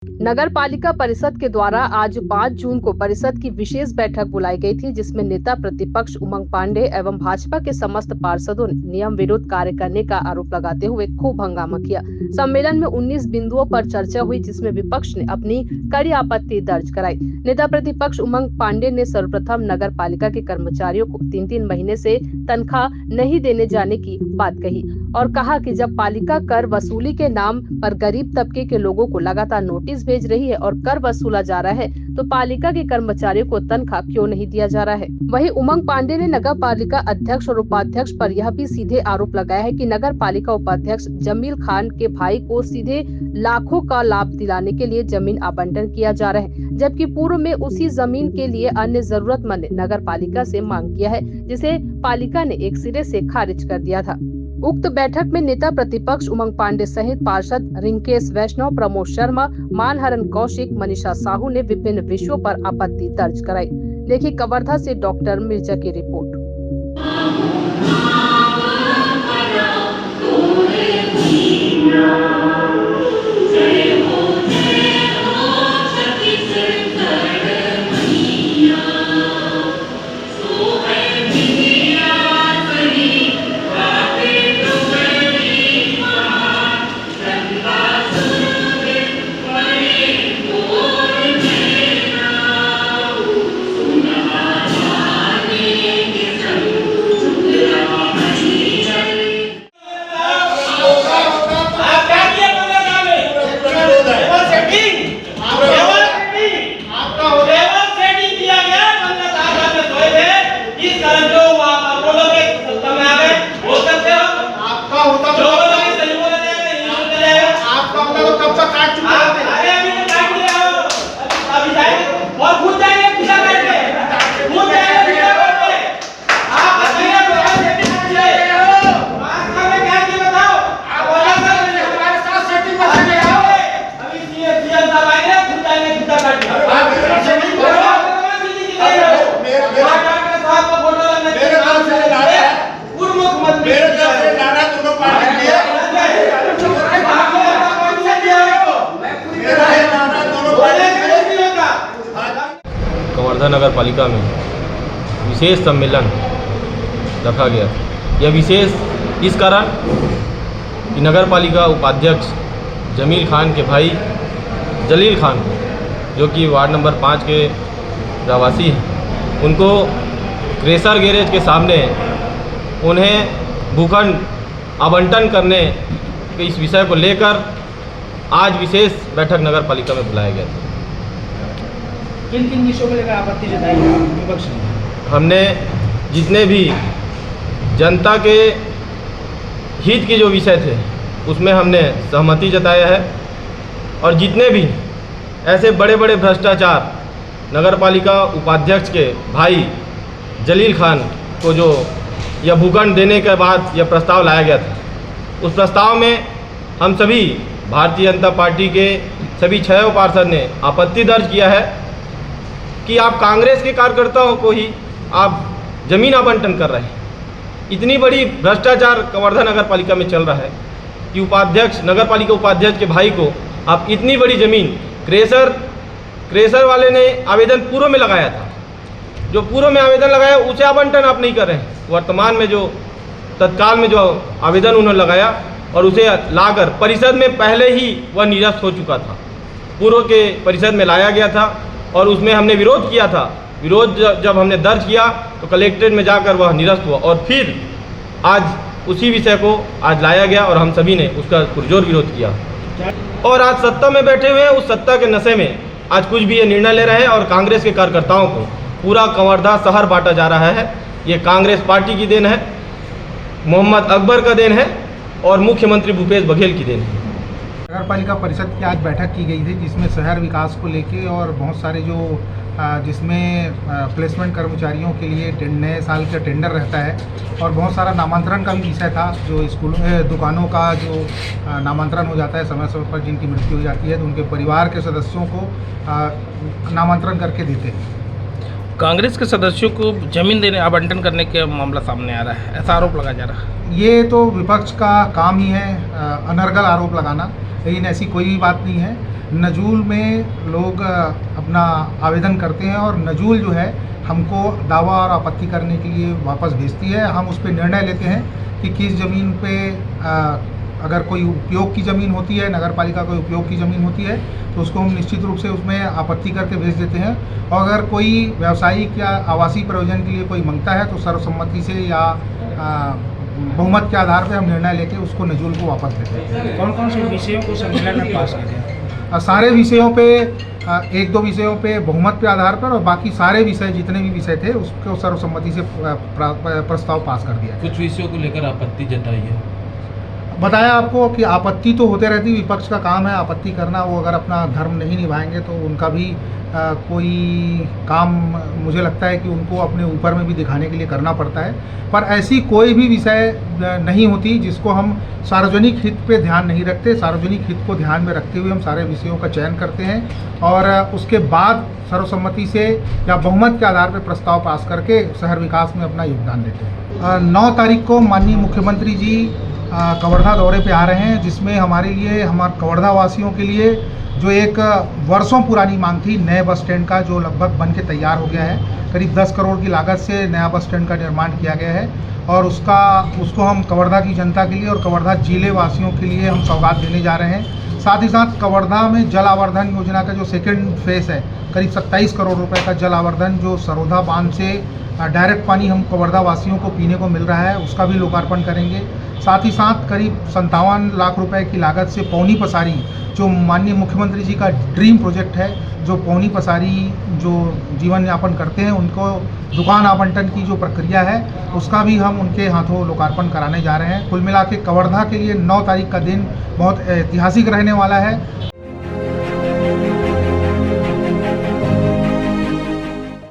नगर पालिका परिषद के द्वारा आज 5 जून को परिषद की विशेष बैठक बुलाई गई थी, जिसमें नेता प्रतिपक्ष उमंग पांडे एवं भाजपा के समस्त पार्षदों ने नियम विरुद्ध कार्य करने का आरोप लगाते हुए खूब हंगामा किया। सम्मेलन में 19 बिंदुओं पर चर्चा हुई, जिसमें विपक्ष ने अपनी कड़ी आपत्ति दर्ज कराई। नेता प्रतिपक्ष उमंग पांडे ने सर्वप्रथम नगर पालिका के कर्मचारियों को 3-3 महीने से तनख्वाह नहीं देने जाने की बात कही और कहा कि जब पालिका कर वसूली के नाम पर गरीब तबके के लोगों को लगातार नोटिस भेज रही है और कर वसूला जा रहा है, तो पालिका के कर्मचारियों को तनख्वाह क्यों नहीं दिया जा रहा है। वहीं उमंग पांडे ने नगर पालिका अध्यक्ष और उपाध्यक्ष पर यह भी सीधे आरोप लगाया है कि नगर पालिका उपाध्यक्ष जमील खान के भाई को सीधे लाखों का लाभ दिलाने के लिए जमीन आवंटन किया जा रहा है, जबकि पूर्व में उसी जमीन के लिए अन्य जरूरतमंद ने नगर पालिका से मांग किया है, जिसे पालिका ने एक सिरे से खारिज कर दिया था। उक्त बैठक में नेता प्रतिपक्ष उमंग पांडे सहित पार्षद रिंकेश वैष्णव, प्रमोद शर्मा, मानहरन कौशिक, मनीषा साहू ने विभिन्न विषयों पर आपत्ति दर्ज कराई। देखिए कवर्धा से डॉक्टर मिर्जा की रिपोर्ट। कवर्धा नगर पालिका में विशेष सम्मेलन रखा गया। यह विशेष इस कारण कि नगर पालिका उपाध्यक्ष जमील खान के भाई जलील खान को, जो कि वार्ड नंबर 5 के रहवासी हैं, उनको क्रेशर गैरेज के सामने उन्हें भूखंड आवंटन करने के इस विषय को लेकर आज विशेष बैठक नगर पालिका में बुलाया गया था। किन किन विषयों को लेकर आपत्ति जताई है विपक्ष ने? हमने जितने भी जनता के हित के जो विषय थे उसमें हमने सहमति जताया है, और जितने भी ऐसे बड़े बड़े भ्रष्टाचार नगर पालिका उपाध्यक्ष के भाई जलील खान को जो यह भूखंड देने के बाद यह प्रस्ताव लाया गया था, उस प्रस्ताव में हम सभी भारतीय जनता पार्टी के सभी 6 पार्षद ने आपत्ति दर्ज किया है कि आप कांग्रेस के कार्यकर्ताओं को ही आप जमीन आवंटन कर रहे हैं। इतनी बड़ी भ्रष्टाचार कवर्धा नगर पालिका में चल रहा है कि उपाध्यक्ष नगर पालिका उपाध्यक्ष के भाई को आप इतनी बड़ी जमीन क्रेशर वाले ने आवेदन पूर्व में लगाया था, जो पूर्व में आवेदन लगाया उसे आवंटन आप नहीं कर रहे हैं। वर्तमान में जो तत्काल में जो आवेदन उन्होंने लगाया और उसे लाकर परिषद में पहले ही वह निरस्त हो चुका था, पूर्व के परिषद में लाया गया था और उसमें हमने विरोध किया था। विरोध जब हमने दर्ज किया तो कलेक्ट्रेट में जाकर वह निरस्त हुआ और फिर आज उसी विषय को आज लाया गया और हम सभी ने उसका पुरजोर विरोध किया। और आज सत्ता में बैठे हुए हैं, उस सत्ता के नशे में आज कुछ भी ये निर्णय ले रहे हैं और कांग्रेस के कार्यकर्ताओं को पूरा कवर्धा शहर बांटा जा रहा है। ये कांग्रेस पार्टी की देन है, मोहम्मद अकबर का देन है और मुख्यमंत्री भूपेश बघेल की देन है। नगर पालिका परिषद की आज बैठक की गई थी, जिसमें शहर विकास को लेके और बहुत सारे जो जिसमें प्लेसमेंट कर्मचारियों के लिए नए साल का टेंडर रहता है और बहुत सारा नामांतरण का भी विषय था। जो स्कूलों दुकानों का जो नामांतरण हो जाता है समय समय पर, जिनकी मृत्यु हो जाती है तो उनके परिवार के सदस्यों को नामांतरण करके देते हैं। कांग्रेस के सदस्यों को जमीन देने आवंटन करने का मामला सामने आ रहा है, ऐसा आरोप लगाया जा रहा है। ये तो विपक्ष का काम ही है अनर्गल आरोप लगाना, लेकिन ऐसी कोई भी बात नहीं है। नजूल में लोग अपना आवेदन करते हैं और नजूल जो है हमको दावा और आपत्ति करने के लिए वापस भेजती है। हम उस पर निर्णय लेते हैं कि किस ज़मीन पे अगर कोई उपयोग की ज़मीन होती है, नगर पालिका कोई उपयोग की ज़मीन होती है, तो उसको हम निश्चित रूप से उसमें आपत्ति करके भेज देते हैं। और अगर कोई व्यावसायिक या आवासीय प्रयोजन के लिए कोई मांगता है तो सर्वसम्मति से या बहुमत के आधार पर हम निर्णय लेके उसको नजूल को वापस देते हैं। कौन कौन से विषयों को सम्मेलन में पास किया गया? सारे विषयों पे एक दो विषयों पे बहुमत के आधार पर और बाकी सारे विषय जितने भी विषय थे उसको सर्वसम्मति से प्रस्ताव पास कर दिया। कुछ विषयों को लेकर आपत्ति जताई है। बताया आपको कि आपत्ति तो होते रहती, विपक्ष का काम है आपत्ति करना। वो अगर अपना धर्म नहीं निभाएंगे तो उनका भी कोई काम मुझे लगता है कि उनको अपने ऊपर में भी दिखाने के लिए करना पड़ता है। पर ऐसी कोई भी विषय नहीं होती जिसको हम सार्वजनिक हित पे ध्यान नहीं रखते। सार्वजनिक हित को ध्यान में रखते हुए हम सारे विषयों का चयन करते हैं और उसके बाद सर्वसम्मति से या बहुमत के आधार पर प्रस्ताव पास करके शहर विकास में अपना योगदान देते हैं। 9 तारीख को माननीय मुख्यमंत्री जी कवर्धा दौरे पे आ रहे हैं, जिसमें हमारे लिए, हमारे कवर्धा वासियों के लिए जो एक वर्षों पुरानी मांग थी नए बस स्टैंड का, जो लगभग बन के तैयार हो गया है। करीब 10 करोड़ की लागत से नया बस स्टैंड का निर्माण किया गया है और उसको हम कवर्धा की जनता के लिए और कवर्धा जिले वासियों के लिए हम सौगात देने जा रहे हैं। साथ ही साथ कवर्धा में जल आवर्धन योजना का जो सेकेंड फेज़ है, करीब 27 करोड़ रुपए का जल आवर्धन जो सरोधा बांध से डायरेक्ट पानी हम कवर्धा वासियों को पीने को मिल रहा है, उसका भी लोकार्पण करेंगे। साथ ही साथ करीब 57 लाख रुपए की लागत से पौनी पसारी, जो माननीय मुख्यमंत्री जी का ड्रीम प्रोजेक्ट है, जो पौनी पसारी जो जीवन यापन करते हैं उनको दुकान आवंटन की जो प्रक्रिया है उसका भी हम उनके हाथों लोकार्पण कराने जा रहे हैं। कुल मिला के कवर्धा के लिए 9 तारीख का दिन बहुत ऐतिहासिक रहने वाला है।